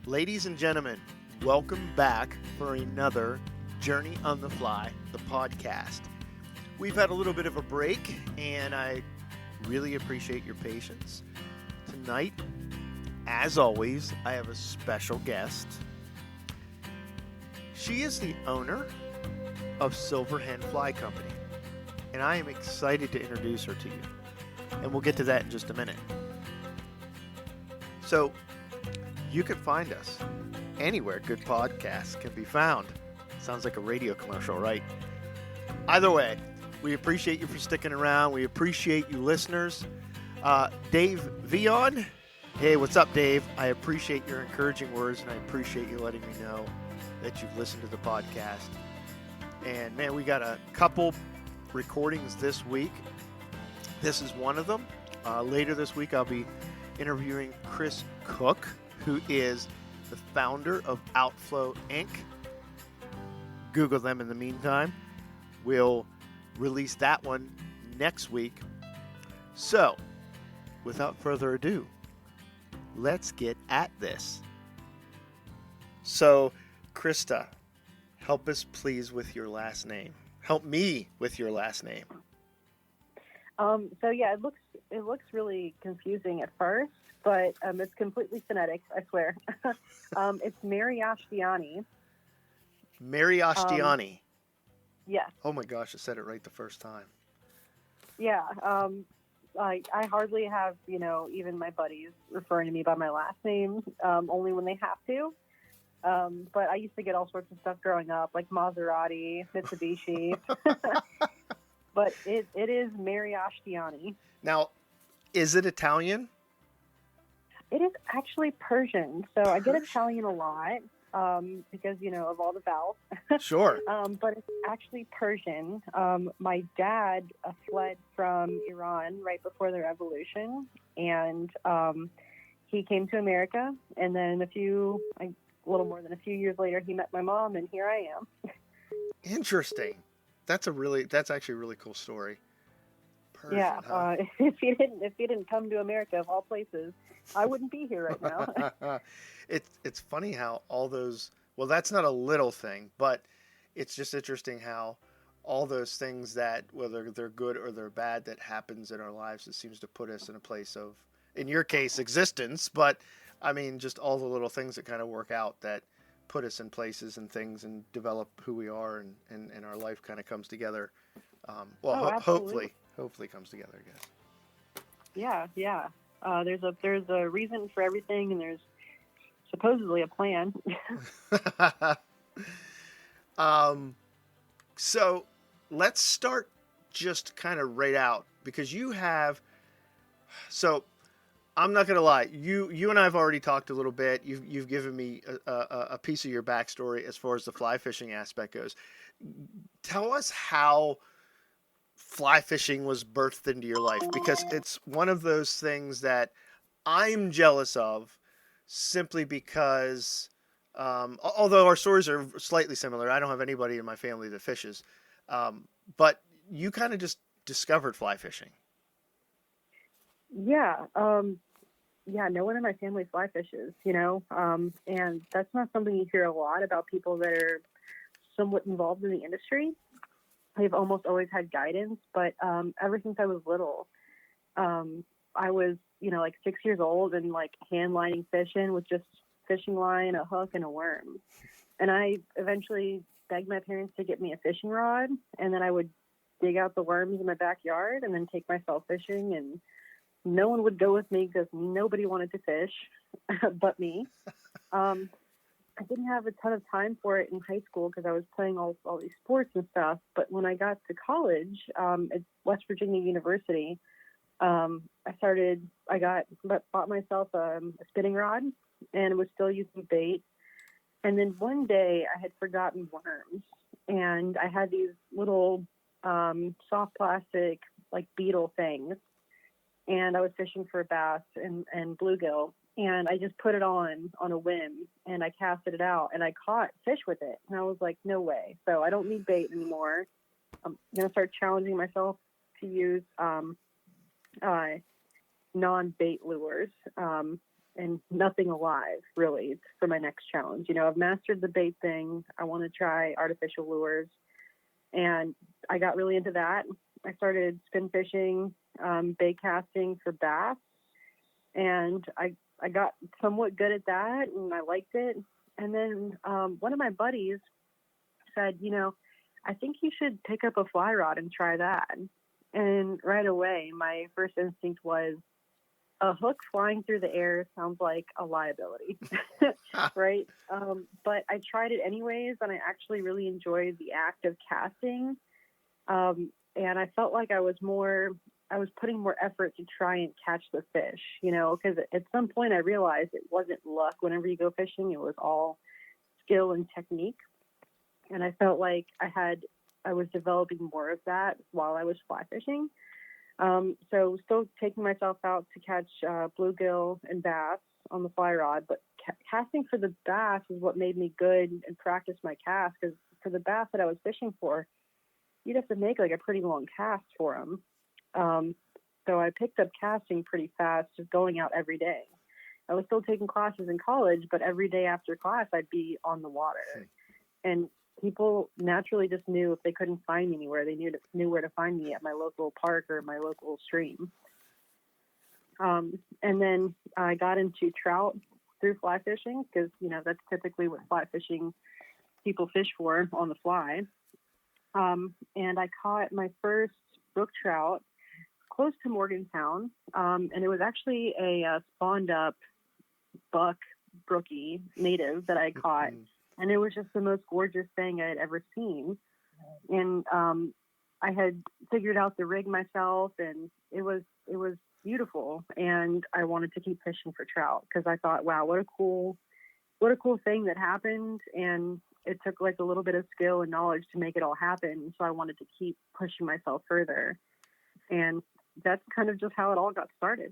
Ladies and gentlemen, welcome back for another Journey on the Fly, the podcast. We've had a little bit of a break, and I really appreciate your patience. Tonight, as always, I have a special guest. She is the owner of Silver Hen Fly Company, and I am excited to introduce her to you. And we'll get to that in just a minute. So, you can find us anywhere good podcasts can be found. Sounds like a radio commercial, right? Either way, we appreciate you for sticking around. We appreciate you listeners. Dave Vion. Hey, what's up, Dave? I appreciate your encouraging words, and I appreciate you letting me know that you've listened to the podcast. And, man, we got a couple recordings this week. This is one of them. Later this week, I'll be interviewing Chris Cook, who is the founder of Outflow Inc. Google them in the meantime. We'll release that one next week. So, without further ado, let's get at this. So, Christa, help us please with your last name. Help me with your last name. It looks really confusing at first, but it's completely phonetic, I swear. It's Miriashtiani. Miriashtiani. Yes. Oh my gosh, I said it right the first time. Yeah. I hardly have, even my buddies referring to me by my last name, only when they have to. But I used to get all sorts of stuff growing up, like Maserati, Mitsubishi. But it is Miriashtiani. Now, is it Italian? It is actually Persian. So I get Italian a lot because, of all the vowels. Sure. But it's actually Persian. My dad fled from Iran right before the revolution. And he came to America. And then a little more than a few years later, he met my mom. And here I am. Interesting. That's actually a really cool story. Persian, yeah. Huh? If he didn't come to America of all places, I wouldn't be here right now. It's funny how all those, well, that's not a little thing, but it's just interesting how all those things that, whether they're good or they're bad, that happens in our lives, it seems to put us in a place of, in your case, existence, but I mean, just all the little things that kind of work out that put us in places and things and develop who we are, and our life kind of comes together. Hopefully comes together, I guess. Yeah. There's a reason for everything, and there's supposedly a plan. So let's start just kind of right out, because I'm not going to lie. You and I have already talked a little bit. You've given me a piece of your backstory as far as the fly fishing aspect goes. Tell us how fly fishing was birthed into your life, because it's one of those things that I'm jealous of, simply because, although our stories are slightly similar, I don't have anybody in my family that fishes, but you kind of just discovered fly fishing. Yeah. No one in my family fly fishes, and that's not something you hear a lot about people that are somewhat involved in the industry. I've almost always had guidance, but ever since I was little, I was, 6 years old and hand lining fishing with just fishing line, a hook, and a worm. And I eventually begged my parents to get me a fishing rod, and then I would dig out the worms in my backyard and then take myself fishing, and no one would go with me because nobody wanted to fish but me. I didn't have a ton of time for it in high school because I was playing all these sports and stuff. But when I got to college at West Virginia University, I bought myself a spinning rod and was still using bait. And then one day I had forgotten worms, and I had these little soft plastic beetle things, and I was fishing for bass and bluegill. And I just put it on a whim, and I casted it out, and I caught fish with it. And I was like, no way. So I don't need bait anymore. I'm going to start challenging myself to use non-bait lures. and nothing alive really for my next challenge. I've mastered the bait thing. I want to try artificial lures, and I got really into that. I started spin fishing, bait casting for bass, and I got somewhat good at that, and I liked it. And then one of my buddies said, I think you should pick up a fly rod and try that. And right away, my first instinct was, a hook flying through the air sounds like a liability, right? But I tried it anyways, and I actually really enjoyed the act of casting. And I felt like I was putting more effort to try and catch the fish, because at some point I realized it wasn't luck. Whenever you go fishing, it was all skill and technique. And I felt like I was developing more of that while I was fly fishing. So still taking myself out to catch bluegill and bass on the fly rod, but casting for the bass is what made me good and practice my cast, because for the bass that I was fishing for, you'd have to make like a pretty long cast for them. So I picked up casting pretty fast, just going out every day. I was still taking classes in college, but every day after class, I'd be on the water. And people naturally just knew if they couldn't find me anywhere, they knew where to find me at my local park or my local stream. And then I got into trout through fly fishing, because, that's typically what fly fishing people fish for on the fly. And I caught my first brook trout close to Morgantown. And it was actually a spawned up buck brookie native that I caught. And it was just the most gorgeous thing I had ever seen. And I had figured out the rig myself, and it was beautiful. And I wanted to keep fishing for trout, because I thought, wow, what a cool thing that happened. And it took like a little bit of skill and knowledge to make it all happen. So I wanted to keep pushing myself further. And that's kind of just how it all got started.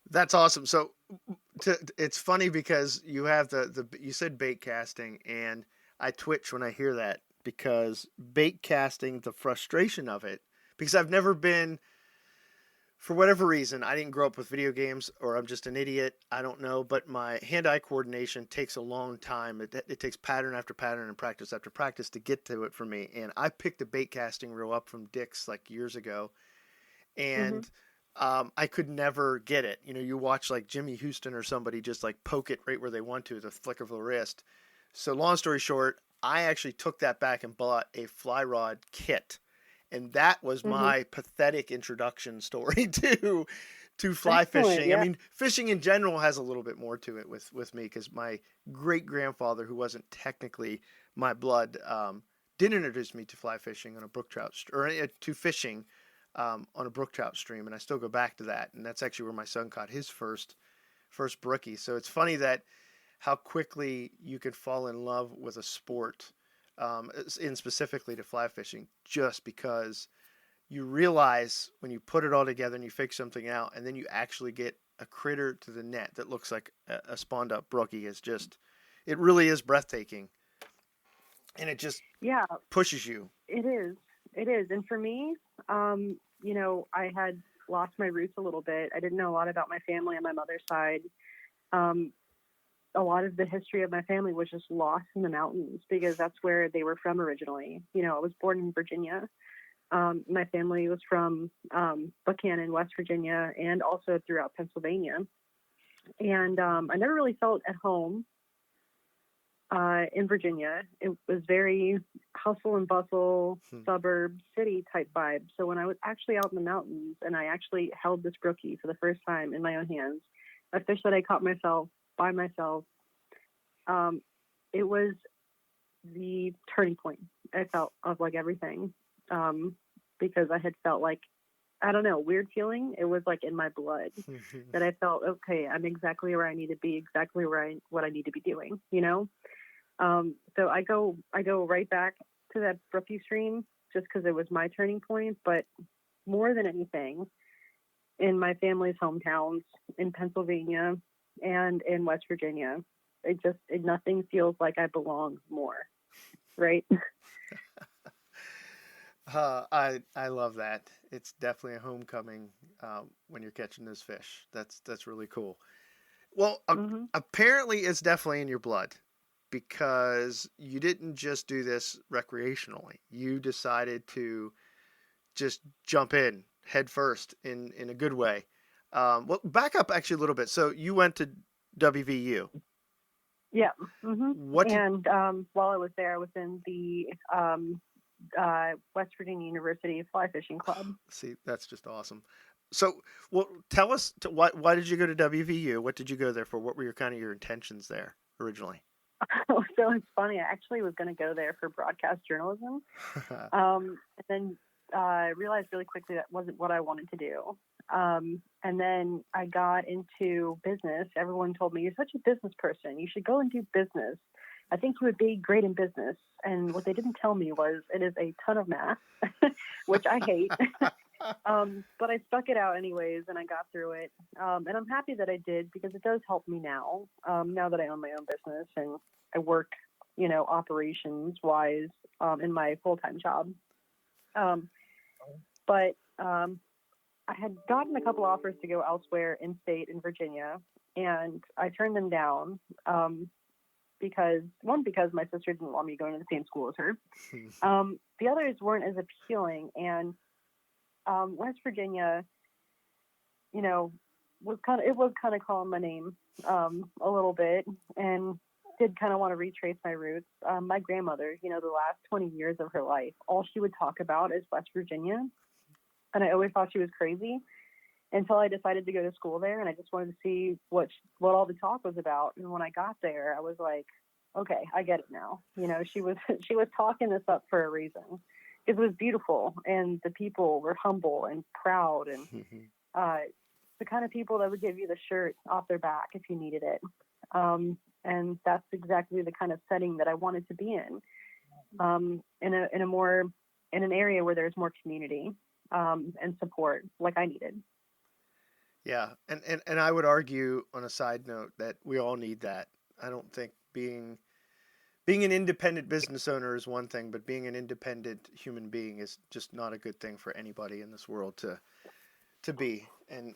That's awesome. So it's funny because you have you said bait casting, and I twitch when I hear that, because bait casting, the frustration of it, because I've never been, for whatever reason, I didn't grow up with video games, or I'm just an idiot. I don't know, but my hand-eye coordination takes a long time. It takes pattern after pattern and practice after practice to get to it for me. And I picked the bait casting reel up from Dick's like years ago, and I could never get it. You watch like Jimmy Houston or somebody just like poke it right where they want to, the flick of the wrist. So long story short, I actually took that back and bought a fly rod kit. And that was my pathetic introduction story to fly fishing. Yeah. I mean, fishing in general has a little bit more to it with me, because my great grandfather, who wasn't technically my blood, did introduce me to fly fishing on a brook trout, or to fishing on a brook trout stream, and I still go back to that. And that's actually where my son caught his first brookie. So it's funny that how quickly you can fall in love with a sport, in specifically to fly fishing, just because you realize when you put it all together and you figure something out, and then you actually get a critter to the net that looks like a spawned up brookie. It really is breathtaking, and it just pushes you. It is. And for me, I had lost my roots a little bit. I didn't know a lot about my family on my mother's side. A lot of the history of my family was just lost in the mountains, because that's where they were from originally. I was born in Virginia. My family was from Buchanan, West Virginia, and also throughout Pennsylvania. And I never really felt at home in Virginia. It was very hustle and bustle, suburb, city type vibe. So when I was actually out in the mountains and I actually held this brookie for the first time in my own hands, a fish that I caught by myself, it was the turning point, I felt, of like everything, because I had felt like, I don't know, weird feeling. It was like in my blood that I felt, okay, I'm exactly where I need to be, exactly what I need to be doing, So I go right back to that brookie stream just because it was my turning point. But more than anything, in my family's hometowns in Pennsylvania and in West Virginia, nothing feels like I belong more, right? I love that. It's definitely a homecoming when you're catching those fish. That's really cool. Well, Hmm. apparently it's definitely in your blood because you didn't just do this recreationally. You decided to just jump in head first in a good way. Well, back up actually a little bit. So you went to WVU. Yeah. Hmm. What did And while I was there, I was in the West Virginia University Fly Fishing Club. see? That's just awesome. So, well, tell us why did you go to WVU? What did you go there for? What were your kind of your intentions there originally? So it's funny. I actually was going to go there for broadcast journalism, and then I realized really quickly that wasn't what I wanted to do. And then I got into business. Everyone told me, "You're such a business person. You should go and do business. I think you would be great in business." And what they didn't tell me was it is a ton of math, which I hate. But I stuck it out anyways, and I got through it. And I'm happy that I did because it does help me now. Now that I own my own business and I work, operations wise in my full time job. Um, but I had gotten a couple offers to go elsewhere in state in Virginia, and I turned them down because my sister didn't want me going to the same school as her. The others weren't as appealing, and West Virginia, was kind of calling my name a little bit, and did kind of want to retrace my roots. My grandmother, the last 20 years of her life, all she would talk about is West Virginia, and I always thought she was crazy until I decided to go to school there, and I just wanted to see what all the talk was about. And when I got there, I was like, okay, I get it now. She was she was talking this up for a reason. It was beautiful, and the people were humble and proud, and the kind of people that would give you the shirt off their back if you needed it. And that's exactly the kind of setting that I wanted to be in an area where there's more community and support, like I needed. Yeah, and I would argue on a side note that we all need that. I don't think being an independent business owner is one thing, but being an independent human being is just not a good thing for anybody in this world to be. And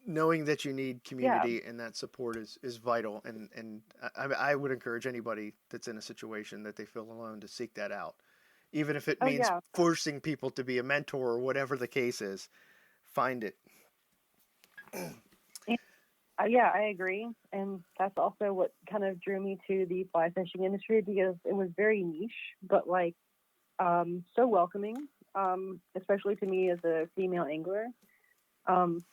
knowing that you need Yeah. community and that support is vital. And I would encourage anybody that's in a situation that they feel alone to seek that out, even if it Oh, means yeah. forcing people to be a mentor or whatever the case is. Find it. Yeah, I agree. And that's also what kind of drew me to the fly fishing industry because it was very niche, but so welcoming, especially to me as a female angler. Um,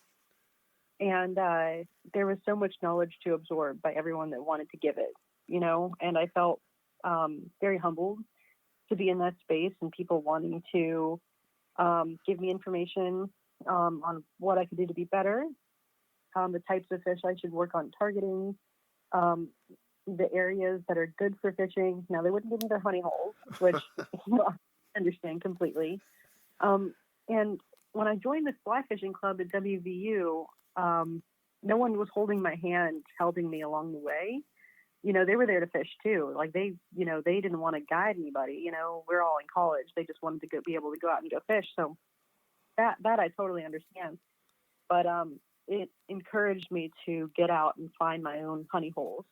and there was so much knowledge to absorb by everyone that wanted to give it, and I felt very humbled to be in that space and people wanting to give me information on what I could do to be better, the types of fish I should work on targeting, um, the areas that are good for fishing. Now, they wouldn't give me their honey holes, which I understand completely. And when I joined the fly fishing club at WVU, no one was holding my hand, helping me along the way. They were there to fish too. Like they didn't want to guide anybody. We're all in college. They just wanted to be able to go out and go fish. So that I totally understand. But it encouraged me to get out and find my own honey holes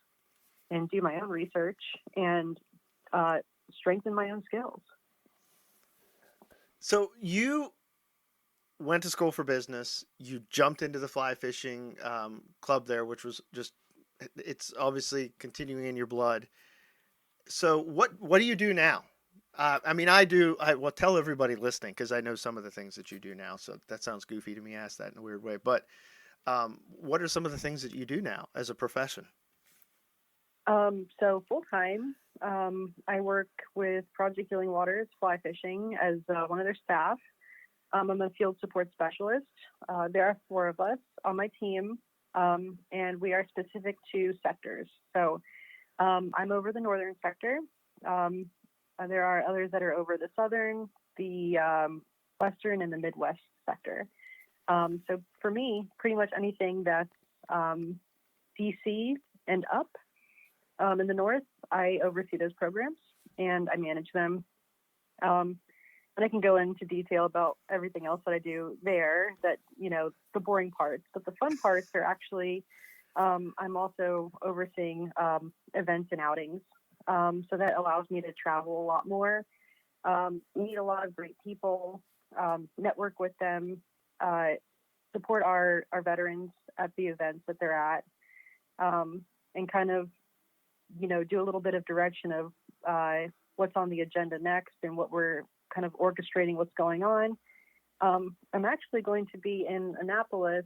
and do my own research and strengthen my own skills. So you went to school for business. You jumped into the fly fishing club there, which was just it's obviously continuing in your blood. So what do you do now? I mean, I will tell everybody listening because I know some of the things that you do now. So that sounds goofy to me. Ask that in a weird way, but what are some of the things that you do now as a profession? So full time, I work with Project Healing Waters Fly Fishing as one of their staff. I'm a field support specialist. There are 4 of us on my team, and we are specific to sectors. So I'm over the northern sector. There are others that are over the southern, the western, and the Midwest sector. So for me, pretty much anything that's DC and up in the north, I oversee those programs and I manage them. And I can go into detail about everything else that I do there, that, the boring parts. But the fun parts are actually I'm also overseeing events and outings. So that allows me to travel a lot more, meet a lot of great people, network with them, uh, support our veterans at the events that they're at, and kind of, do a little bit of direction of what's on the agenda next and what we're kind of orchestrating what's going on. I'm actually going to be in Annapolis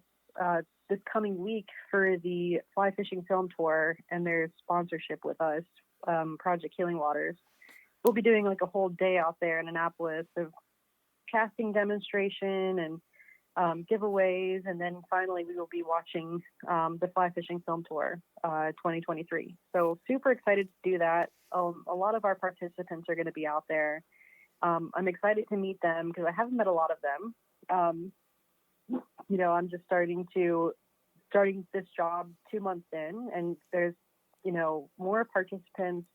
this coming week for the Fly Fishing Film Tour and their sponsorship with us, Project Healing Waters. We'll be doing like a whole day out there in Annapolis of casting demonstration and giveaways, and then finally we will be watching the Fly Fishing Film Tour 2023. So super excited to do that. A lot of our participants are going to be out there. I'm excited to meet them because I haven't met a lot of them. I'm just starting this job 2 months in, and there's more participants,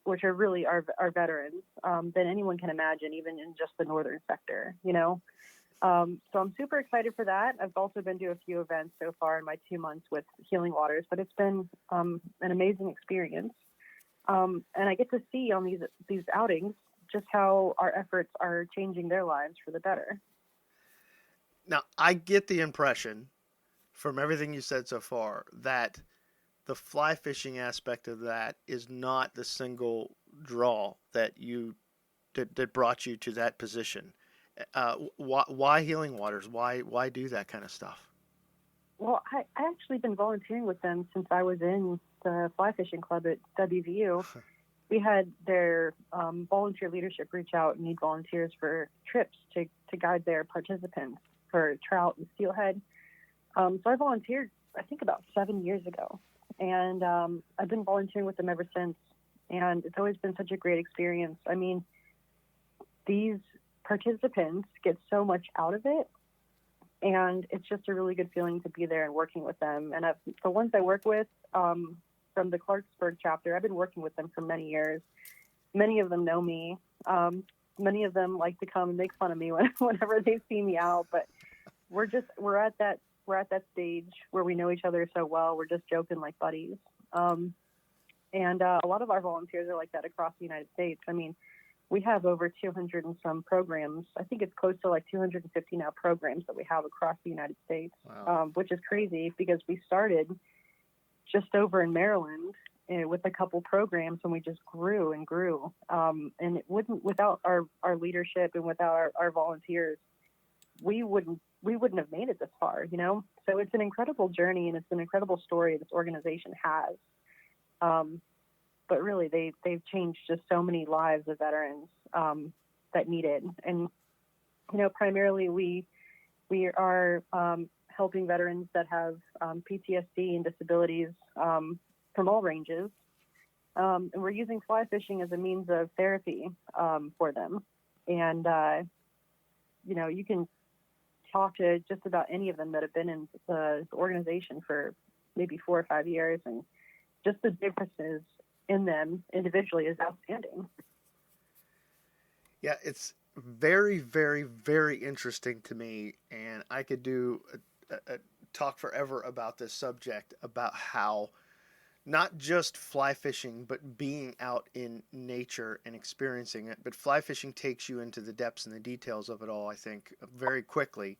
which are really our veterans, than anyone can imagine, even in just the northern sector. So I'm super excited for that. I've also been to a few events so far in my 2 months with Healing Waters, but it's been an amazing experience. And I get to see on these outings just how our efforts are changing their lives for the better. Now, I get the impression from everything you said so far that the fly fishing aspect of that is not the single draw that brought you to that position. Why Healing Waters? Why do that kind of stuff? Well, I actually been volunteering with them since I was in the fly fishing club at WVU. We had their volunteer leadership reach out and need volunteers for trips to guide their participants for trout and steelhead. So I volunteered, I think, about 7 years ago. And I've been volunteering with them ever since. And it's always been such a great experience. I mean, these participants get so much out of it. And it's just a really good feeling to be there and working with them. And the ones I work with from the Clarksburg chapter, I've been working with them for many years. Many of them know me. Many of them like to come and make fun of me whenever they see me out. But we're at that stage where we know each other so well. We're just joking like buddies. And a lot of our volunteers are like that across the United States. I mean, we have over 200 and some programs. I think it's close to like 250 now programs that we have across the United States, Wow. Which is crazy because we started just over in Maryland with a couple programs, and we just grew and grew. And it wouldn't, without our leadership and without our volunteers, we wouldn't have made it this far, So it's an incredible journey, and it's an incredible story this organization has. But really, they've changed just so many lives of veterans that need it. And primarily we are helping veterans that have PTSD and disabilities from all ranges, and we're using fly fishing as a means of therapy for them. And you can talk to just about any of them that have been in the organization for maybe 4 or 5 years, and just the differences in them individually is outstanding. Yeah, it's very, very, very interesting to me, and I could do a talk forever about this subject, about how not just fly fishing, but being out in nature and experiencing it. But fly fishing takes you into the depths and the details of it all, I think, very quickly.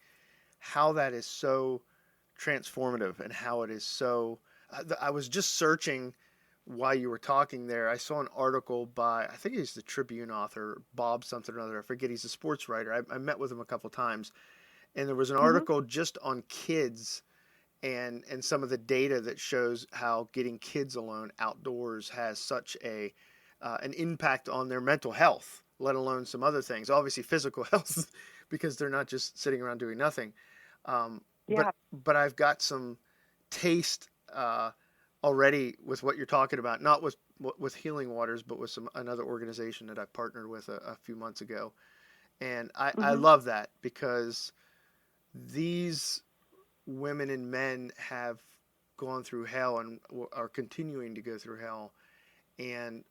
How that is so transformative and how it is so. I was just searching while you were talking there. I saw an article by, I think he's the Tribune author, Bob something or other. I forget. He's a sports writer. I met with him a couple times. And there was an article just on kids and some of the data that shows how getting kids alone outdoors has such an impact on their mental health, let alone some other things. Obviously physical health, because they're not just sitting around doing nothing. Yeah. But I've got some taste already with what you're talking about, not with Healing Waters, but with another organization that I partnered with a few months ago. And I love that because these women and men have gone through hell and are continuing to go through hell. And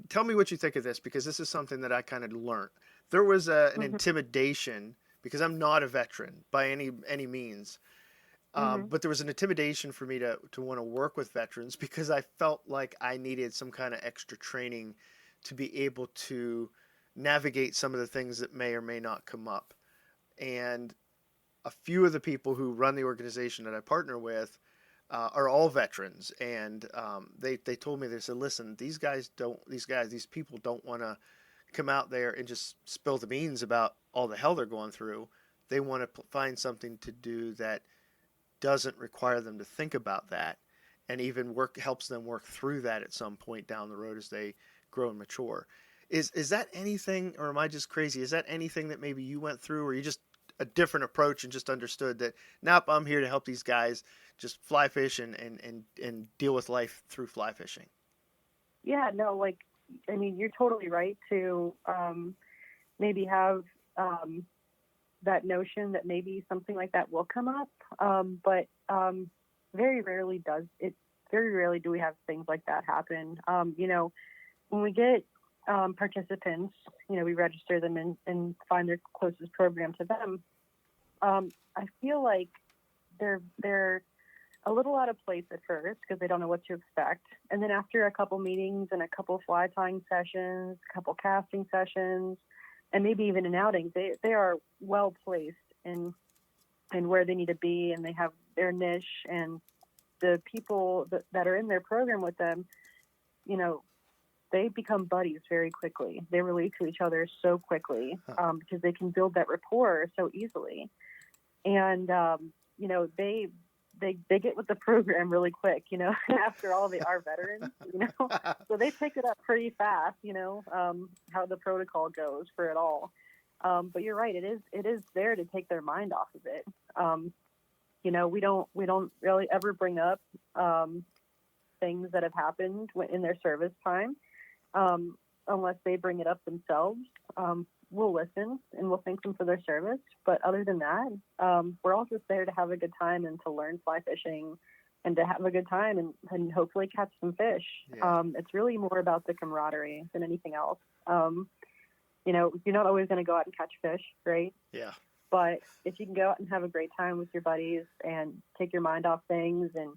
tell me what you think of this, because this is something that I kind of learned. There was an intimidation, because I'm not a veteran by any means. Hmm. But there was an intimidation for me to want to work with veterans because I felt like I needed some kind of extra training to be able to navigate some of the things that may or may not come up. And a few of the people who run the organization that I partner with are all veterans, and they told me, they said, listen, these people don't want to come out there and just spill the beans about all the hell they're going through. They want to find something to do that doesn't require them to think about that, and even helps them work through that at some point down the road as they grow and mature. Is that anything, or am I just crazy? Is that anything that maybe you went through, or you just a different approach and just understood that, nope, I'm here to help these guys just fly fish and deal with life through fly fishing? Yeah, no, like, I mean, you're totally right to maybe have that notion that maybe something like that will come up. But very rarely does it. Very rarely do we have things like that happen. When we get participants, we register them and find their closest program to them. I feel like they're a little out of place at first because they don't know what to expect. And then after a couple meetings and a couple fly tying sessions, a couple casting sessions, and maybe even an outing, they are well placed in where they need to be, and they have their niche, and the people that are in their program with them, they become buddies very quickly. They relate to each other so quickly because they can build that rapport so easily. And, they get with the program really quick, after all, they are veterans, so they pick it up pretty fast, how the protocol goes for it all. But you're right. It is there to take their mind off of it. We don't really ever bring up things that have happened in their service time, unless they bring it up themselves. We'll listen and we'll thank them for their service. But other than that, we're all just there to have a good time and to learn fly fishing and to have a good time and hopefully catch some fish. Yeah. It's really more about the camaraderie than anything else. You're not always going to go out and catch fish, right? Yeah. But if you can go out and have a great time with your buddies and take your mind off things and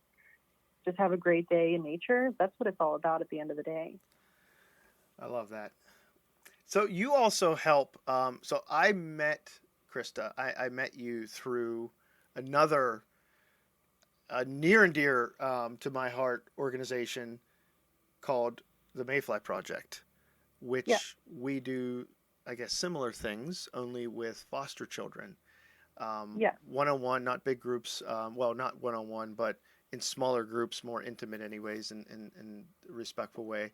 just have a great day in nature, that's what it's all about at the end of the day. I love that. So you also help. So I met Christa. I met you through another near and dear to my heart organization called the Mayfly Project, Yeah. which we do, I guess, similar things, only with foster children. Yeah. One-on-one, not big groups. Well, not one-on-one, but in smaller groups, more intimate, anyways, in a respectful way.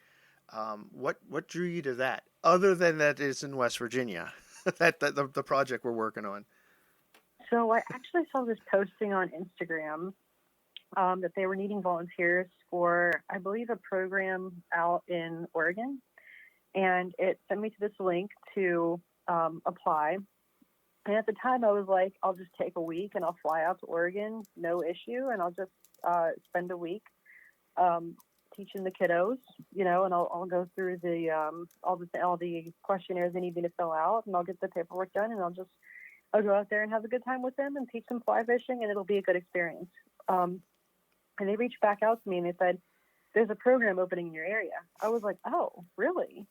What drew you to that, other than that it's in West Virginia, that the project we're working on? So I actually saw this posting on Instagram that they were needing volunteers for, I believe, a program out in Oregon. And it sent me to this link to apply. And at the time, I was like, I'll just take a week and I'll fly out to Oregon, no issue. And I'll just spend a week teaching the kiddos, and I'll go through the all the questionnaires they need me to fill out, and I'll get the paperwork done, and I'll go out there and have a good time with them and teach them fly fishing, and it'll be a good experience. And they reached back out to me and they said, there's a program opening in your area. I was like, oh, really?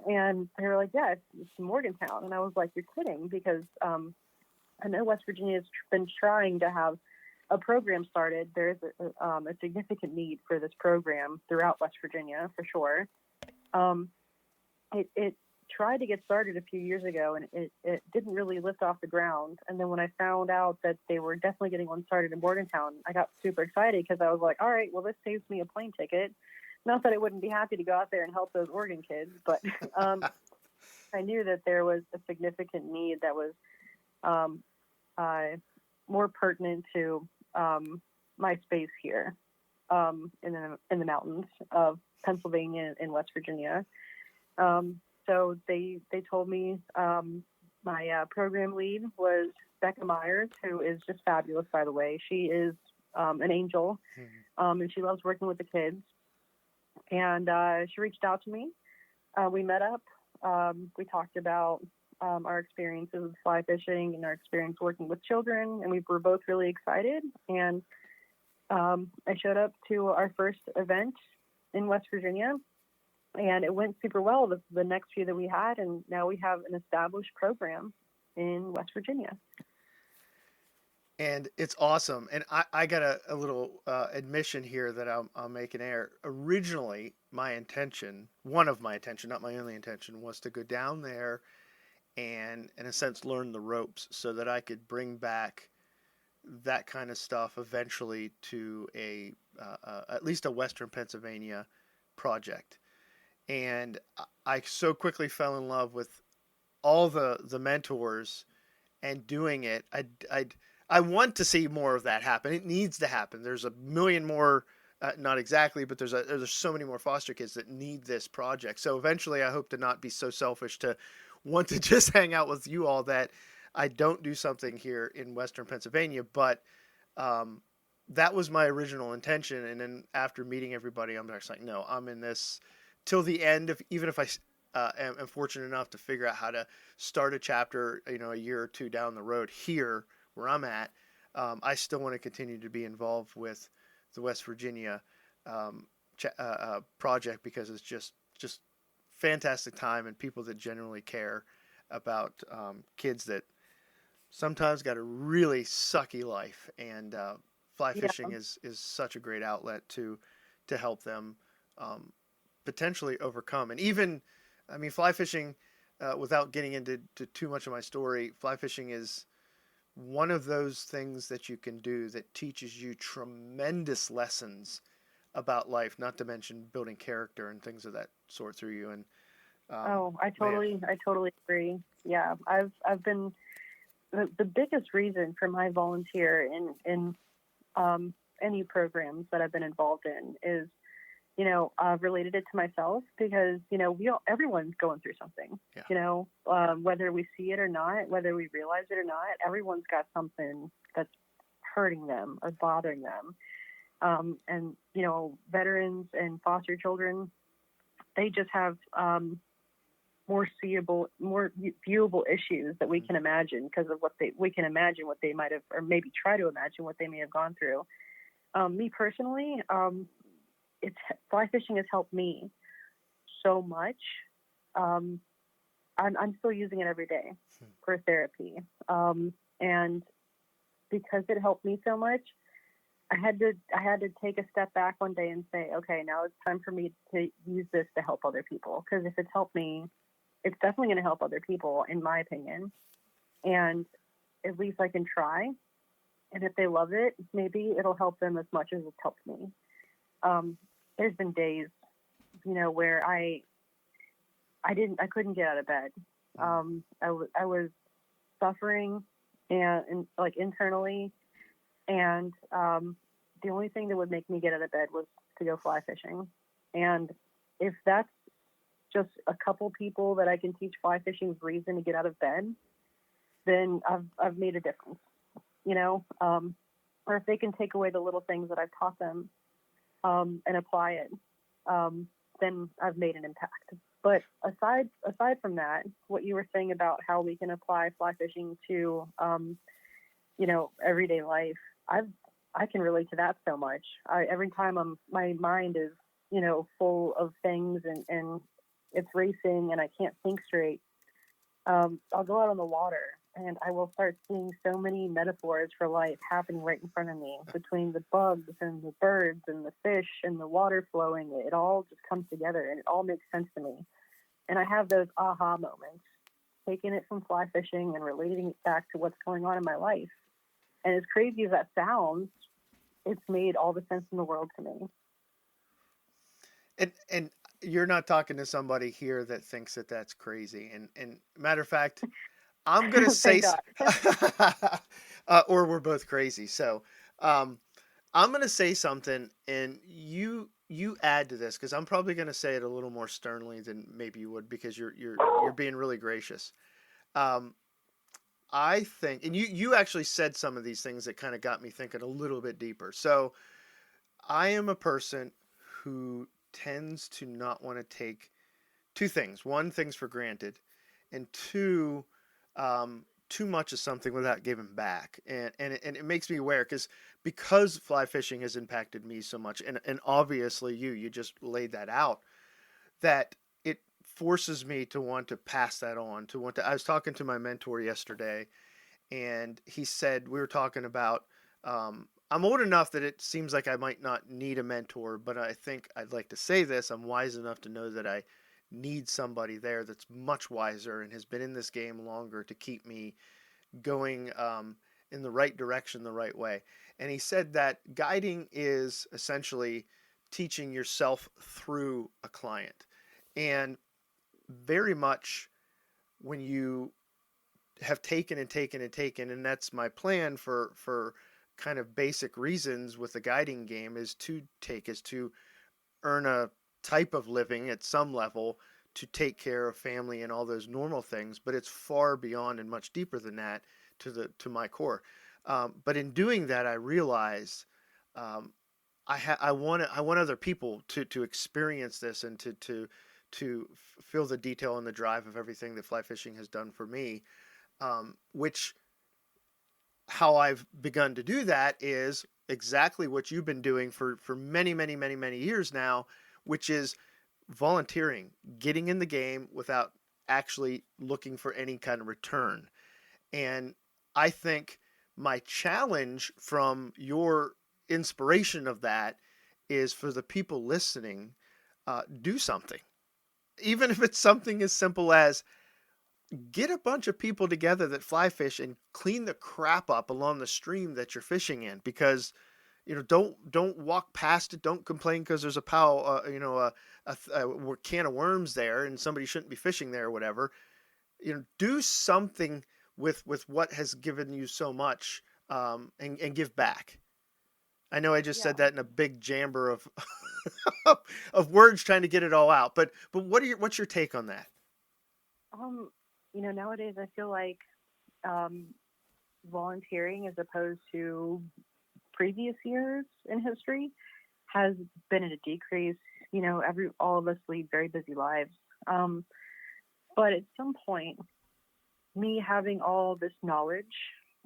And they were like, yeah, it's in Morgantown. And I was like, you're kidding, because I know West Virginia has been trying to have a program started. There is a significant need for this program throughout West Virginia, for sure. It tried to get started a few years ago, and it didn't really lift off the ground. And then when I found out that they were definitely getting one started in Morgantown, I got super excited because I was like, all right, well, this saves me a plane ticket. Not that I wouldn't be happy to go out there and help those Oregon kids, but I knew that there was a significant need that was more pertinent to my space here in the mountains of Pennsylvania and West Virginia. So they told me my program lead was Becca Myers, who is just fabulous, by the way. She is an angel, and she loves working with the kids. And she reached out to me. We met up. We talked about our experiences with fly fishing and our experience working with children, and we were both really excited. And I showed up to our first event in West Virginia, and it went super well the next few that we had, and now we have an established program in West Virginia. And it's awesome. And I got a little admission here that I'll make an air. Originally, my intention, one of my intention, not my only intention, was to go down there and, in a sense, learn the ropes so that I could bring back that kind of stuff eventually to at least a Western Pennsylvania project. And I so quickly fell in love with all the mentors and doing it. I want to see more of that happen. It needs to happen. There's a million more, not exactly, but there's so many more foster kids that need this project. So eventually, I hope to not be so selfish to want to just hang out with you all that I don't do something here in Western Pennsylvania. But that was my original intention. And then after meeting everybody, I'm just like, no, I'm in this till the end. Even if I am fortunate enough to figure out how to start a chapter, a year or two down the road here where I'm at, I still want to continue to be involved with the West Virginia project because it's just fantastic time and people that genuinely care about kids that sometimes got a really sucky life, and fly Yeah, fishing is such a great outlet to help them um, potentially overcome. And even, I mean, fly fishing, without getting into too much of my story, fly fishing is one of those things that you can do that teaches you tremendous lessons about life, not to mention building character and things of that sort through you. And oh, man, I totally agree. Yeah, I've been the biggest reason for my volunteer in any programs that I've been involved in is, related it to myself because, everyone's going through something, yeah, whether we see it or not, whether we realize it or not, everyone's got something that's hurting them or bothering them. And, veterans and foster children, they just have more viewable issues that we can imagine because of we can imagine what they might have, or maybe try to imagine what they may have gone through. Me personally, fly fishing has helped me so much. I'm still using it every day for therapy. And because it helped me so much, I had to take a step back one day and say, okay, now it's time for me to use this to help other people. Because if it's helped me, it's definitely going to help other people, in my opinion. And at least I can try. And if they love it, maybe it'll help them as much as it's helped me. There's been days, where I couldn't get out of bed. I was suffering and like internally, and the only thing that would make me get out of bed was to go fly fishing. And if that's just a couple people that I can teach fly fishing's reason to get out of bed, then I've made a difference, or if they can take away the little things that I've taught them and apply it, then I've made an impact. But aside from that, what you were saying about how we can apply fly fishing to, everyday life, I can relate to that so much. Every time my mind is, full of things and it's racing and I can't think straight, I'll go out on the water and I will start seeing so many metaphors for life happening right in front of me between the bugs and the birds and the fish and the water flowing. It all just comes together and it all makes sense to me. And I have those aha moments, taking it from fly fishing and relating it back to what's going on in my life. And as crazy as that sounds, it's made all the sense in the world to me. and you're not talking to somebody here that thinks that that's crazy. And matter of fact, I'm gonna say, Thank God. or we're both crazy. So um, I'm gonna say something, and you add to this because I'm probably gonna say it a little more sternly than maybe you would because you're being really gracious. Um, I think, and you actually said some of these things that kind of got me thinking a little bit deeper. So I am a person who tends to not want to take two things. One, things for granted, and two, too much of something without giving back. And it makes me aware because fly fishing has impacted me so much, and obviously you just laid that out, that it forces me to want to pass that on, to want to. I was talking to my mentor yesterday, and he said, we were talking about, I'm old enough that it seems like I might not need a mentor, but I think I'd like to say this. I'm wise enough to know that I need somebody there that's much wiser and has been in this game longer to keep me going, in the right direction, the right way. And he said that guiding is essentially teaching yourself through a client. And very much when you have taken and taken and taken, and that's my plan for kind of basic reasons with the guiding game, is to earn a type of living at some level, to take care of family and all those normal things, but it's far beyond and much deeper than that, to my core. But in doing that, I realized, um, I want other people to experience this, and to feel the detail and the drive of everything that fly fishing has done for me. Which, how I've begun to do that is exactly what you've been doing for many, many, many, many years now, which is volunteering, getting in the game without actually looking for any kind of return. And I think my challenge from your inspiration of that is for the people listening, do something. Even if it's something as simple as get a bunch of people together that fly fish and clean the crap up along the stream that you're fishing in, because don't walk past it, don't complain because there's a a can of worms there and somebody shouldn't be fishing there or whatever. Do something with what has given you so much, and give back. I know I just Yeah. said that in a big jamber of of words trying to get it all out, but what's your take on that? Um, nowadays I feel like um, volunteering, as opposed to previous years in history, has been at a decrease. All of us lead very busy lives. Um, but at some point, me having all this knowledge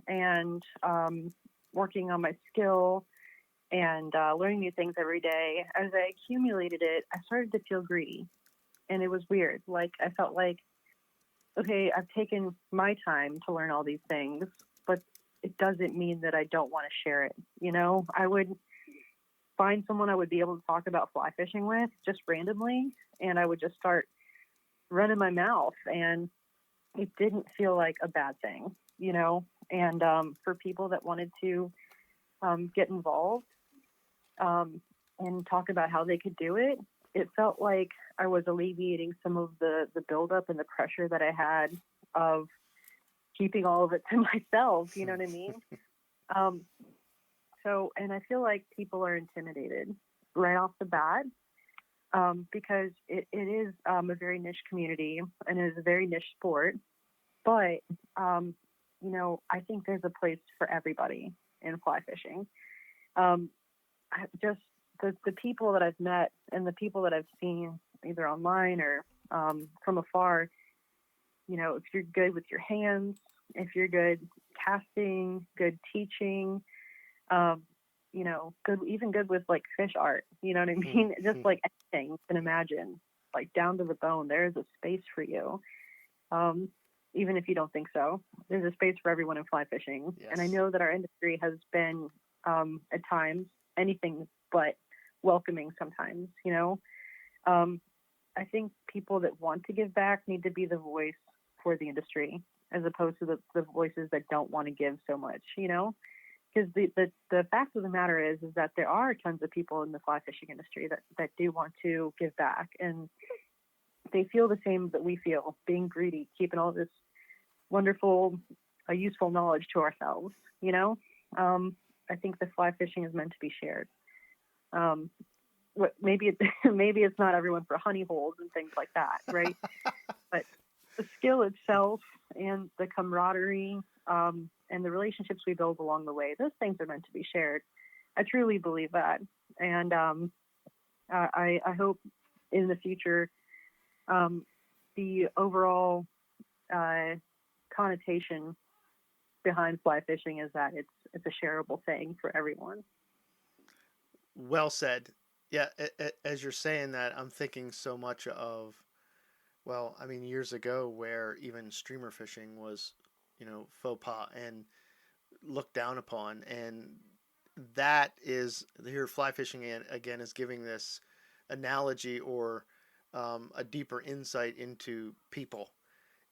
and working on my skill and learning new things every day, as I accumulated it, I started to feel greedy. And it was weird. Like, I felt like, okay, I've taken my time to learn all these things, but it doesn't mean that I don't want to share it. I would find someone I would be able to talk about fly fishing with just randomly, and I would just start running my mouth, and it didn't feel like a bad thing. And for people that wanted to get involved um, and talk about how they could do it, it felt like I was alleviating some of the buildup and the pressure that I had of keeping all of it to myself. You know what I mean? Um, and I feel like people are intimidated right off the bat, because it is a very niche community and it is a very niche sport. But, I think there's a place for everybody in fly fishing. Um, just the people that I've met and the people that I've seen either online or from afar, if you're good with your hands, if you're good casting, good teaching, um, even good with like fish art, you know what I mean? Just like anything you can imagine, like down to the bone, there is a space for you. Um, Even if you don't think so, there's a space for everyone in fly fishing. And I Yes. know that our industry has been, at times, anything but welcoming sometimes. Um, I think people that want to give back need to be the voice for the industry, as opposed to the voices that don't want to give so much. Because the fact of the matter is that there are tons of people in the fly fishing industry that do want to give back, and they feel the same that we feel, being greedy, keeping all this wonderful, useful knowledge to ourselves. um, I think the fly fishing is meant to be shared. um, maybe maybe it's not everyone for honey holes and things like that, right? But the skill itself and the camaraderie, and the relationships we build along the way, those things are meant to be shared. I truly believe that. And I hope in the future, um, the overall connotation behind fly fishing is that it's a shareable thing for everyone. Well said. Yeah, as you're saying that, I'm thinking so much of, well, I mean, years ago where even streamer fishing was, faux pas and looked down upon. And that is, here fly fishing again is giving this analogy or a deeper insight into people.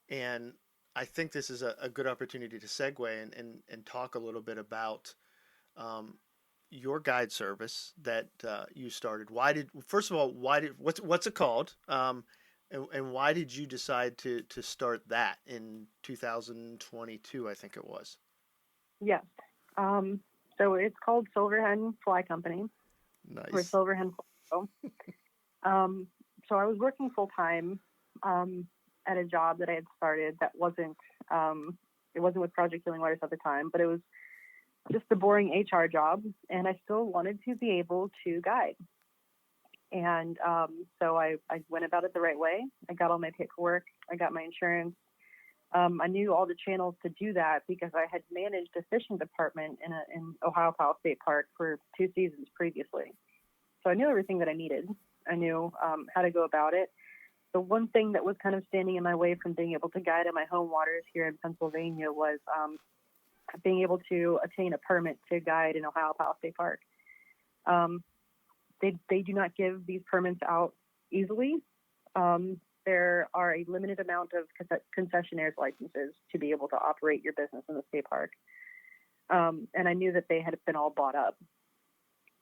And I think this is a good opportunity to segue and talk a little bit about um, your guide service that you started. First of all, what's it called? And why did you decide to start that in 2022? I think it was. Yes. So it's called Silverhen Fly Company, or Nice. Silverhen Fly. So I was working full time at a job that I had started that wasn't it wasn't with Project Healing Waters at the time, but it was just a boring HR job, and I still wanted to be able to guide. And so I went about it the right way. I got all my paperwork. I got my insurance. I knew all the channels to do that because I had managed a fishing department in Ohio Powell State Park for 2 seasons previously. So I knew everything that I needed. I knew how to go about it. The one thing that was kind of standing in my way from being able to guide in my home waters here in Pennsylvania was being able to attain a permit to guide in Ohio Powell State Park. They do not give these permits out easily. There are a limited amount of concessionaires licenses to be able to operate your business in the state park. And I knew that they had been all bought up.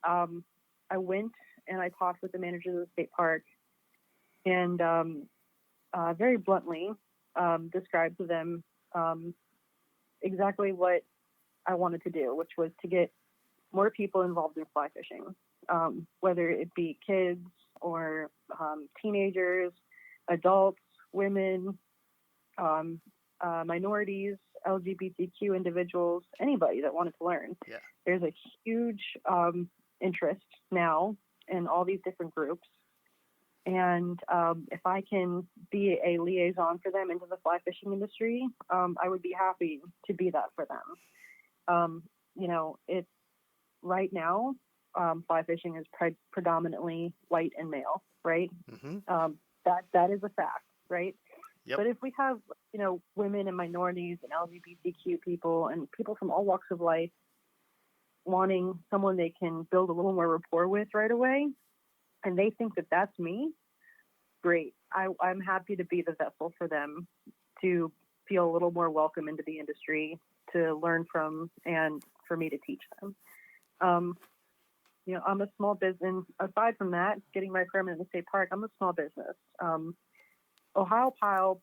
I went and I talked with the managers of the state park and very bluntly described to them exactly what I wanted to do, which was to get more people involved in fly fishing, whether it be kids or teenagers, adults, women, minorities, LGBTQ individuals, anybody that wanted to learn. Yeah. There's a huge interest now in all these different groups. And if I can be a liaison for them into the fly fishing industry, I would be happy to be that for them. It's right now, fly fishing is predominantly white and male, right? Mm-hmm. That is a fact, right? Yep. But if we have, women and minorities and LGBTQ people and people from all walks of life wanting someone they can build a little more rapport with right away, and they think that that's me, great. I'm happy to be the vessel for them to feel a little more welcome into the industry, to learn from, and for me to teach them. I'm a small business. Aside from that, getting my permit in the state park, I'm a small business. Ohio Powell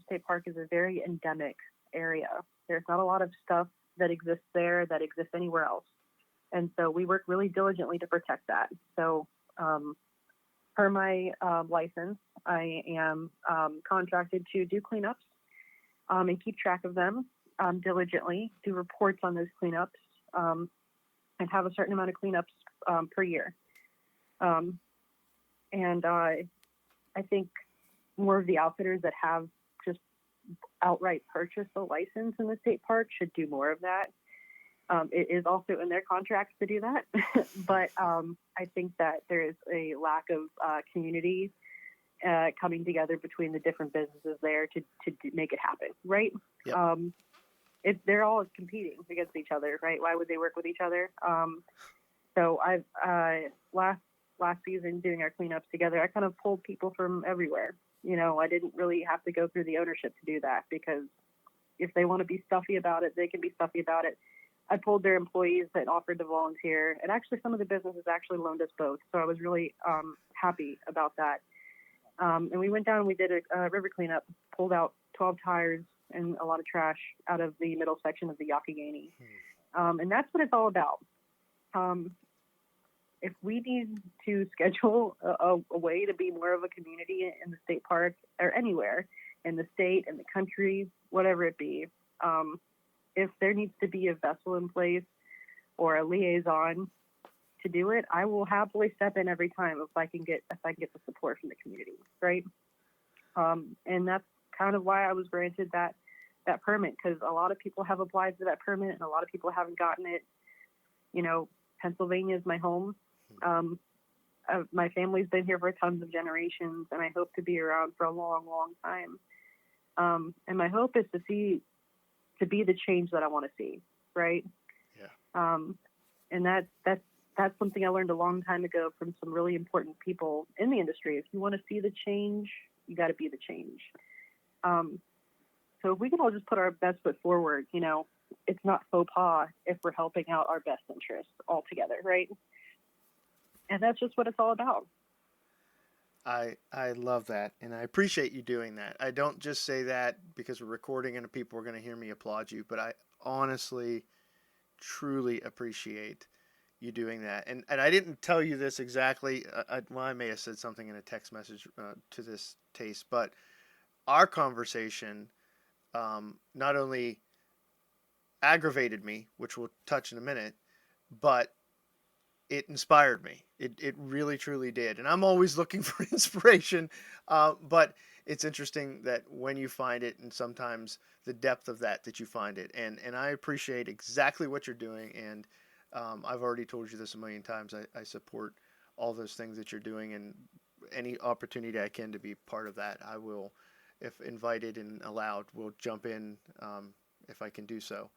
State Park is a very endemic area. There's not a lot of stuff that exists there that exists anywhere else. And so we work really diligently to protect that. So per my license, I am contracted to do cleanups and keep track of them diligently, do reports on those cleanups, and have a certain amount of cleanups per year. And I think more of the outfitters that have just outright purchased a license in the state park should do more of that. It is also in their contracts to do that. But I think that there is a lack of community coming together between the different businesses there to make it happen, right? Yep. They're all competing against each other, right? Why would they work with each other? So I've last season doing our cleanups together, I kind of pulled people from everywhere. I didn't really have to go through the ownership to do that, because if they want to be stuffy about it, they can be stuffy about it. I pulled their employees that offered to volunteer, and actually some of the businesses actually loaned us both. So I was really happy about that. And we went down and we did a river cleanup, pulled out 12 tires and a lot of trash out of the middle section of the Yakagani. And that's what it's all about. If we need to schedule a way to be more of a community in the state park or anywhere in the state, in the country, whatever it be, if there needs to be a vessel in place or a liaison to do it, I will happily step in every time if I can get the support from the community, right? And that's kind of why I was granted that permit, because a lot of people have applied for that permit and a lot of people haven't gotten it. You know, Pennsylvania is my home. My family's been here for tons of generations, and I hope to be around for a long, long time. And my hope is to be the change that I want to see, right? Yeah. And that's something I learned a long time ago from some really important people in the industry. If you want to see the change, you got to be the change. So if we can all just put our best foot forward, you know, it's not faux pas if we're helping out our best interests all together, right? And that's just what it's all about. I love that, and I appreciate you doing that. I don't just say that because we're recording and people are going to hear me applaud you, but I honestly, truly appreciate you doing that. And I didn't tell you this exactly. I may have said something in a text message to this taste, but our conversation not only aggravated me, which we'll touch in a minute, but it inspired me. It really truly did. And I'm always looking for inspiration. But it's interesting that when you find it, and sometimes the depth of that you find it. And I appreciate exactly what you're doing. And I've already told you this a million times. I support all those things that you're doing, and any opportunity I can to be part of that, I will, if invited and allowed, will jump in if I can do so.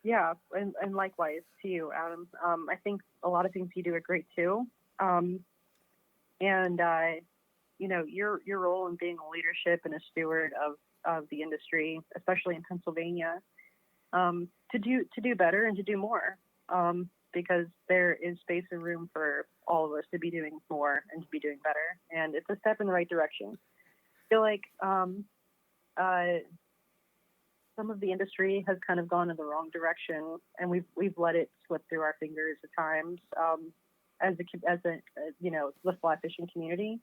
Yeah, and likewise to you, Adam. I think a lot of things you do are great too. And you know, your role in being a leadership and a steward of the industry, especially in Pennsylvania, to do better and to do more, because there is space and room for all of us to be doing more and to be doing better. And it's a step in the right direction. I feel like some of the industry has kind of gone in the wrong direction, and we've let it slip through our fingers at times, as a you know, the fly fishing community.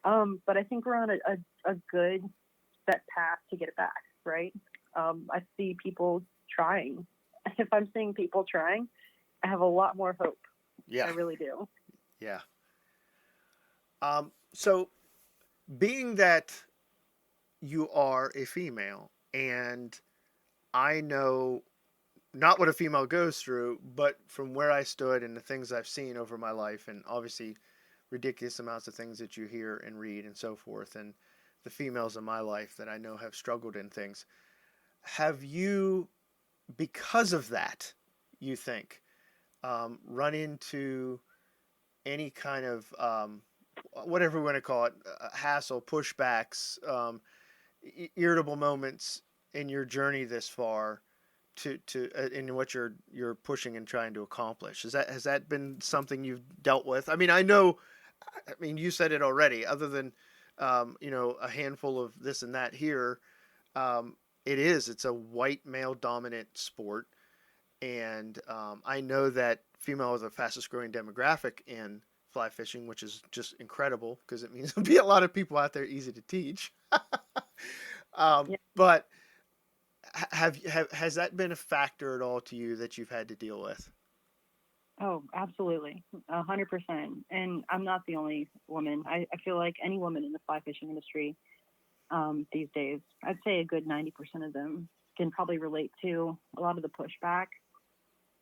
But I think we're on a good set path to get it back, right? I see people trying. If I'm seeing people trying, I have a lot more hope. Yeah. I really do. Yeah. So being that you are a female, and I know not what a female goes through, but from where I stood and the things I've seen over my life, and obviously ridiculous amounts of things that you hear and read and so forth, and the females in my life that I know have struggled in things. Have you, because of that, you think, run into any kind of whatever we want to call it, hassle, pushbacks, irritable moments in your journey this far to in what you're pushing and trying to accomplish? Has that been something you've dealt with? I mean, you said it already. Other than you know, a handful of this and that here, it's a white male dominant sport, and I know that female is the fastest growing demographic in fly fishing, which is just incredible because it means there'll be a lot of people out there easy to teach. Yeah. But has that been a factor at all to you that you've had to deal with? Oh, absolutely, 100%. And I'm not the only woman. I feel like any woman in the fly fishing industry these days, I'd say a good 90% of them can probably relate to a lot of the pushback,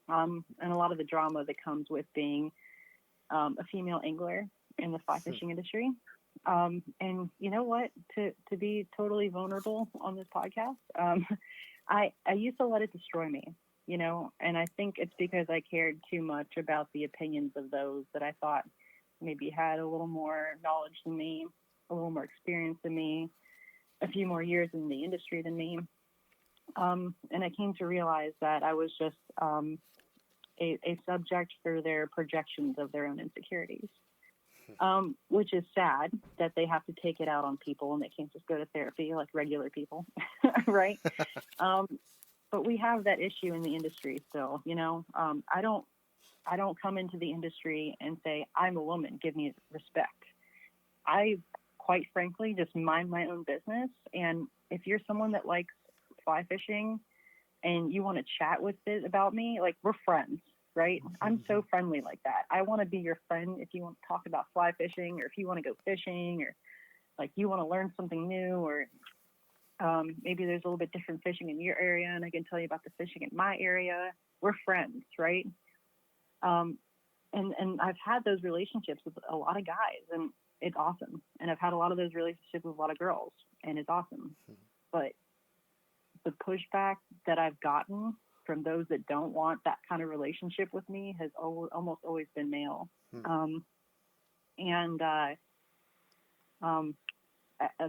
and a lot of the drama that comes with being a female angler in the fly fishing industry. And you know what? To be totally vulnerable on this podcast, I used to let it destroy me, you know, and I think it's because I cared too much about the opinions of those that I thought maybe had a little more knowledge than me, a little more experience than me, a few more years in the industry than me. And I came to realize that I was just a subject for their projections of their own insecurities, which is sad that they have to take it out on people and they can't just go to therapy like regular people, right? But we have that issue in the industry still, you know. I don't come into the industry and say, I'm a woman, give me respect. I, quite frankly, just mind my own business. And if you're someone that likes fly fishing and you want to chat with it about me, like, we're friends, right? I'm so friendly like that. I want to be your friend if you want to talk about fly fishing, or if you want to go fishing, or like you want to learn something new, or Maybe there's a little bit different fishing in your area, and I can tell you about the fishing in my area. We're friends, right? Um, and I've had those relationships with a lot of guys, and it's awesome. And I've had a lot of those relationships with a lot of girls, and it's awesome. But the pushback that I've gotten from those that don't want that kind of relationship with me has almost always been male. And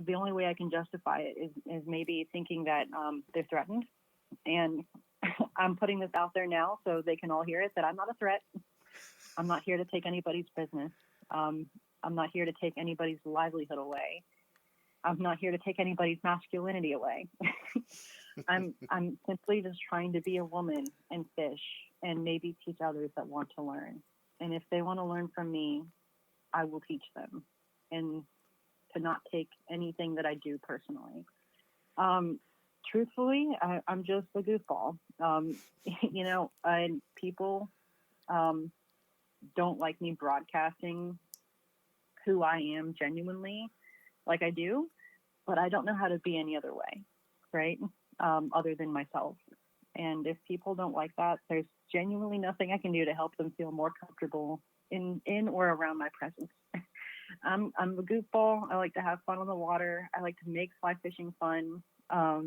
the only way I can justify it is maybe thinking that they're threatened. And I'm putting this out there now so they can all hear it, that I'm not a threat. I'm not here to take anybody's business. I'm not here to take anybody's livelihood away. I'm not here to take anybody's masculinity away. I'm simply just trying to be a woman and fish and maybe teach others that want to learn. And if they want to learn from me, I will teach them, and to not take anything that I do personally. Truthfully, I'm just a goofball. And people don't like me broadcasting who I am genuinely like I do, but I don't know how to be any other way, right? Other than myself. And if people don't like that, there's genuinely nothing I can do to help them feel more comfortable in or around my presence. I'm a goofball. I like to have fun on the water. I like to make fly fishing fun. I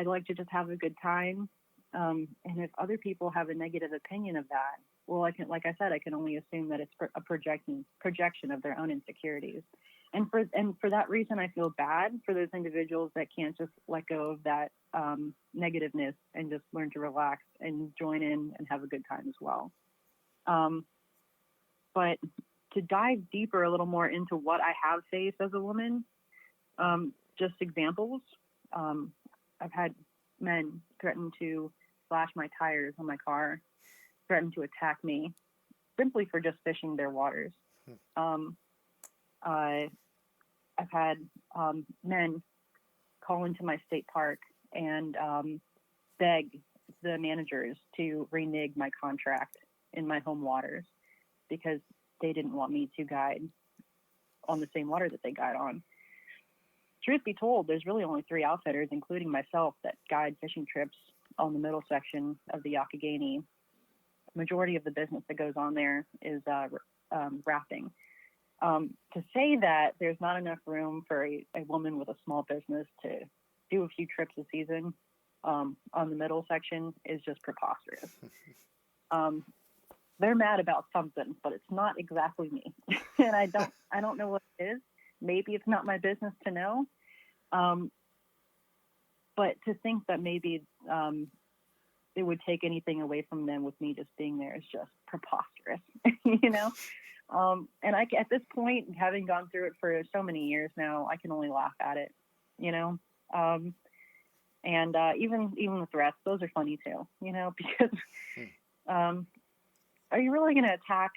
like to just have a good time. And if other people have a negative opinion of that, well, I can only assume that it's a projection of their own insecurities. And for that reason, I feel bad for those individuals that can't just let go of that negativeness and just learn to relax and join in and have a good time as well. But to dive deeper a little more into what I have faced as a woman, just examples. I've had men threaten to slash my tires on my car, threaten to attack me simply for just fishing their waters. I've had men call into my state park and beg the managers to renege my contract in my home waters because they didn't want me to guide on the same water that they guide on. Truth be told, there's really only 3 outfitters, including myself, that guide fishing trips on the middle section of the Youghiogheny. Majority of the business that goes on there is rafting. To say that there's not enough room for a woman with a small business to do a few trips a season on the middle section is just preposterous. They're mad about something, but it's not exactly me. And I don't know what it is. Maybe it's not my business to know. But to think that maybe it would take anything away from them with me just being there is just preposterous, And at this point, having gone through it for so many years now, I can only laugh at it, And even the threats, those are funny too, because are you really going to attack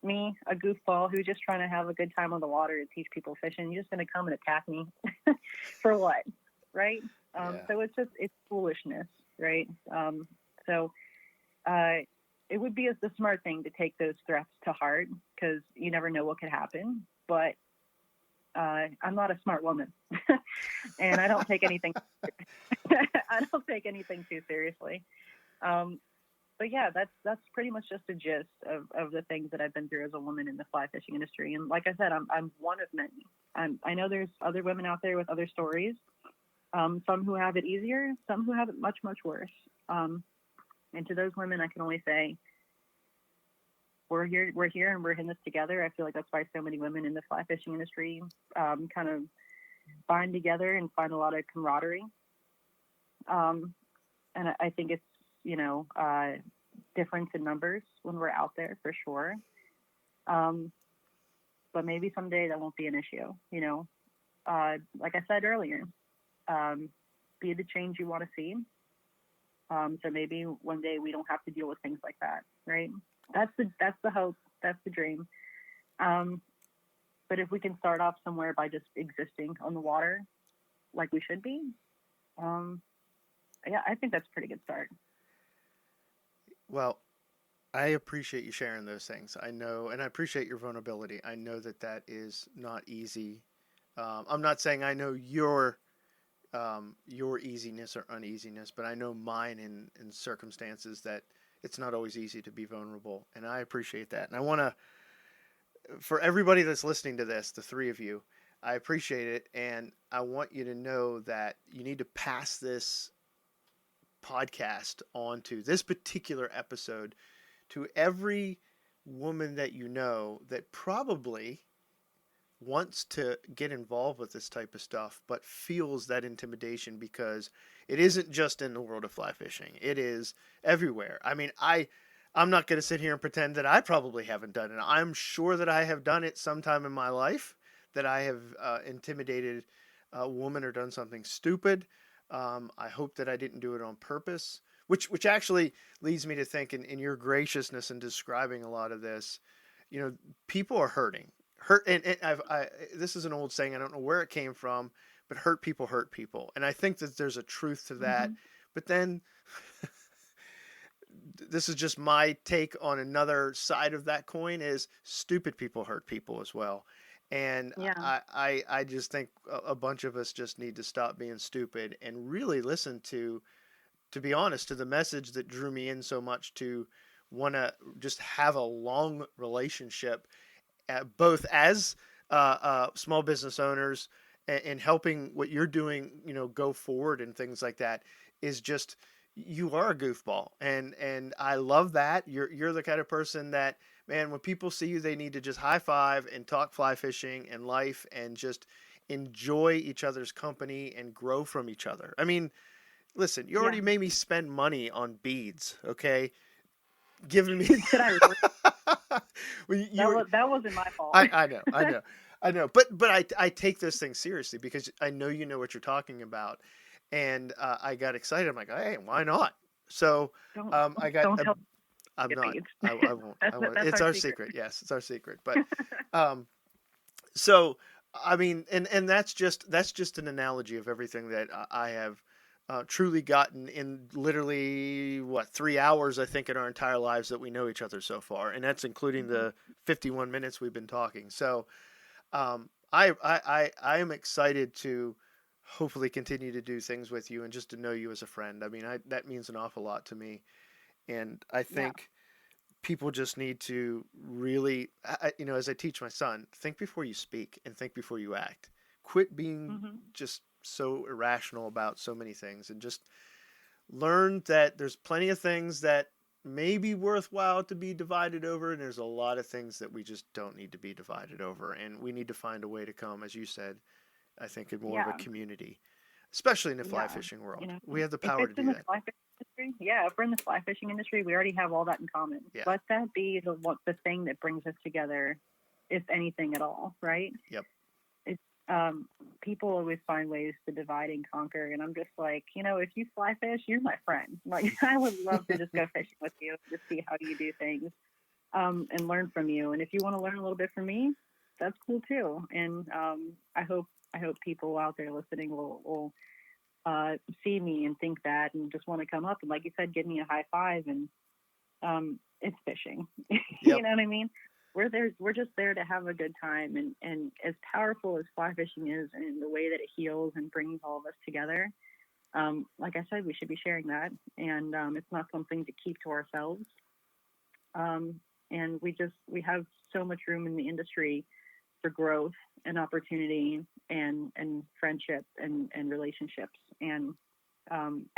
me, a goofball who's just trying to have a good time on the water and teach people fishing? You're just going to come and attack me for what, right? So it's foolishness, right? It would be the smart thing to take those threats to heart because you never know what could happen. But I'm not a smart woman, and I don't take anything. I don't take anything too seriously. But yeah, that's pretty much just a gist of the things that I've been through as a woman in the fly fishing industry. And like I said, I'm one of many. I know there's other women out there with other stories. Some who have it easier, some who have it much, much worse. And to those women, I can only say, we're here, and we're in this together. I feel like that's why so many women in the fly fishing industry kind of bind together and find a lot of camaraderie. And I think it's, difference in numbers when we're out there for sure. But maybe someday that won't be an issue, like I said earlier, be the change you want to see. So maybe one day we don't have to deal with things like that, right? That's the hope. That's the dream. But if we can start off somewhere by just existing on the water like we should be, I think that's a pretty good start. Well, I appreciate you sharing those things. I know, and I appreciate your vulnerability. I know that is not easy I'm not saying I know your easiness or uneasiness, but I know mine in circumstances that it's not always easy to be vulnerable, and I appreciate that. And I want to, for everybody that's listening to this, the three of you, I appreciate it, and I want you to know that you need to pass this podcast on to this particular episode to every woman that you know that probably wants to get involved with this type of stuff but feels that intimidation because it isn't just in the world of fly fishing, it is everywhere. I mean, I'm not going to sit here and pretend that I probably haven't done it. I'm sure that I have done it sometime in my life, that I have intimidated a woman or done something stupid. I hope that I didn't do it on purpose, which actually leads me to think in your graciousness in describing a lot of this, you know, people are hurting. Hurt, and this is an old saying. I don't know where it came from, but hurt people, and I think that there's a truth to that. Hmm. But then, this is just my take on another side of that coin: is stupid people hurt people as well, and Yeah. I just think a bunch of us just need to stop being stupid and really listen to be honest, to the message that drew me in so much to want to just have a long relationship, both as small business owners and helping what you're doing, you know, go forward and things like that. Is just, you are a goofball, and I love that you're the kind of person that, man, when people see you, they need to just high five and talk fly fishing and life and just enjoy each other's company and grow from each other. I mean, listen, you Yeah. already made me spend money on beads, okay? Giving me. Did I really? Well, you were, That wasn't my fault. I know. But I take those things seriously because I know you know what you're talking about, and I got excited. I'm like, hey, why not? So don't I got. don't tell I'm me not. beads. I won't. I won't. That's It's our our secret. secret. Yes, it's our secret. But um, so I mean, and that's just an analogy of everything that I have truly gotten in literally what 3 hours, I think, in our entire lives that we know each other so far, and that's including Hmm. the 51 minutes we've been talking. So I am excited to hopefully continue to do things with you and just to know you as a friend. I mean, that means an awful lot to me, and I Yeah. think people just need to really, you know, as I teach my son, think before you speak and think before you act. Quit being Hmm. just so irrational about so many things and just learn that there's plenty of things that may be worthwhile to be divided over, and there's a lot of things that we just don't need to be divided over. And we need to find a way to come, as you said, I think, in more of a Yeah. community, especially in the fly Yeah. fishing You world. know, We have the if power to it's in do the that. fly fishing industry, yeah, if we're in the fly fishing industry, we already have all that in common. Yeah. Let that be the thing that brings us together, if anything at all, right? Yep. It's people always find ways to divide and conquer, and I'm just like, if you fly fish, you're my friend. Like, I would love to just go fishing with you, just see how you do things, and learn from you. And if you want to learn a little bit from me, that's cool too. And I hope people out there listening will see me and think that and just want to come up and, like you said, give me a high five. And it's fishing. You Yep. know what I mean? We're just there to have a good time. And as powerful as fly fishing is and the way that it heals and brings all of us together, like I said, we should be sharing that. And it's not something to keep to ourselves. And we have so much room in the industry for growth and opportunity and friendship and relationships. And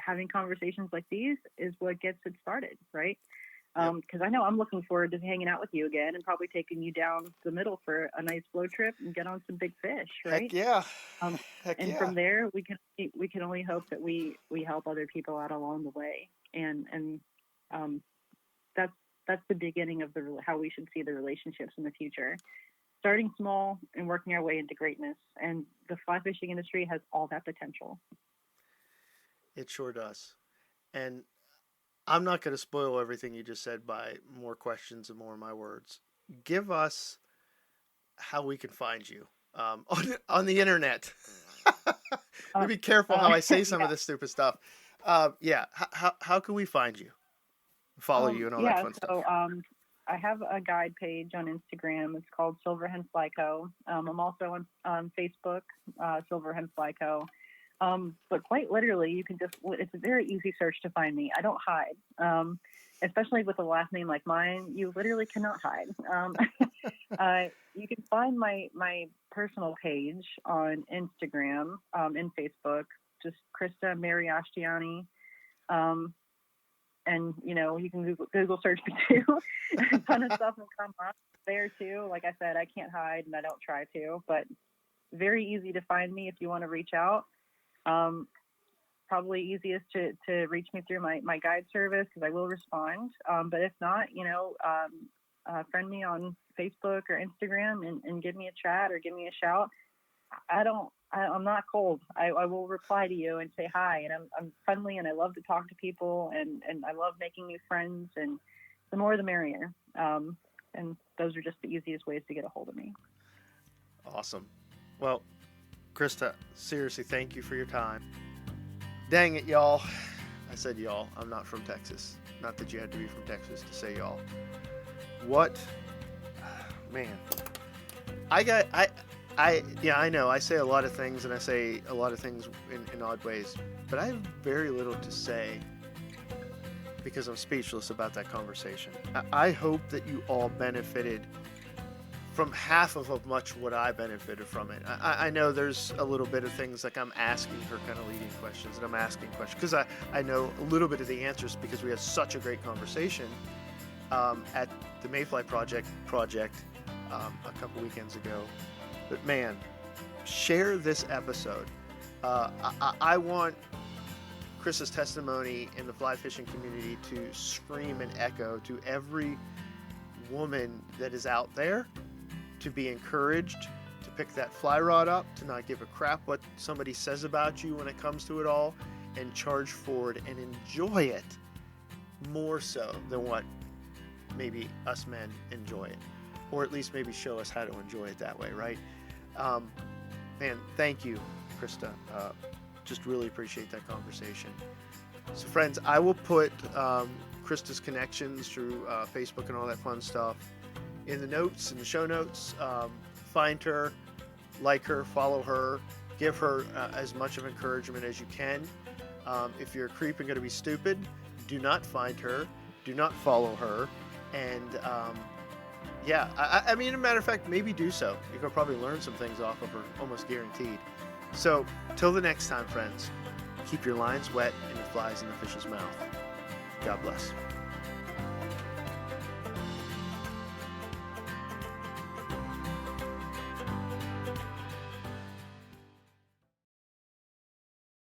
having conversations like these is what gets it started, right? Yep. Because I know I'm looking forward to hanging out with you again and probably taking you down the middle for a nice flow trip and get on some big fish, Heck right? yeah. Um, Heck and yeah. from there, we can only hope that we help other people out along the way, and um, that's that's the beginning of how we should see the relationships in the future. Starting small and working our way into greatness, and the fly fishing industry has all that potential. It sure does. And I'm not going to spoil everything you just said by more questions and more of my words. Give us how we can find you on the internet. Uh, Be careful how I say some of yeah. this stupid stuff. Yeah. How can we find you? Follow you and all that Yeah. fun So stuff. I have a guide page on Instagram. It's called Silver Hen Fly Co. I'm also on Facebook, Silver Hen Fly Co. But quite literally, it's a very easy search to find me. I don't hide. Especially with a last name like mine, you literally cannot hide. You can find my personal page on Instagram and Facebook, just Christa Miriashtiani. And, you can Google search me too. A ton of stuff will come up there too. Like I said, I can't hide and I don't try to, but very easy to find me if you want to reach out. Probably easiest to reach me through my guide service because I will respond. But if not, friend me on Facebook or Instagram and give me a chat or give me a shout. I'm not cold. I will reply to you and say hi, and I'm friendly and I love to talk to people and I love making new friends, and the more the merrier. And those are just the easiest ways to get a hold of me. Awesome. Well, Christa, seriously, thank you for your time. Dang it, y'all. I said y'all. I'm not from Texas. Not that you had to be from Texas to say y'all. What? Man. I know. I say a lot of things, and I say a lot of things in odd ways, but I have very little to say because I'm speechless about that conversation. I hope that you all benefited from half of much what I benefited from it. I know there's a little bit of things like I'm asking her kind of leading questions, and I'm asking questions because I know a little bit of the answers because we had such a great conversation at the Mayfly Project a couple weekends ago. But man, share this episode. I want Chris's testimony in the fly fishing community to scream and echo to every woman that is out there, to be encouraged, to pick that fly rod up, to not give a crap what somebody says about you when it comes to it all, and charge forward and enjoy it more so than what maybe us men enjoy it, or at least maybe show us how to enjoy it that way, right? Man, thank you, Christa. Just really appreciate that conversation. So friends, I will put Christa's connections through Facebook and all that fun stuff in the notes, in the show notes. Find her, like her, follow her, give her as much of encouragement as you can. If you're a creep and going to be stupid, do not find her, do not follow her, and I mean, as a matter of fact, maybe do so. You can probably learn some things off of her, almost guaranteed. So, till the next time, friends, keep your lines wet and your flies in the fish's mouth. God bless.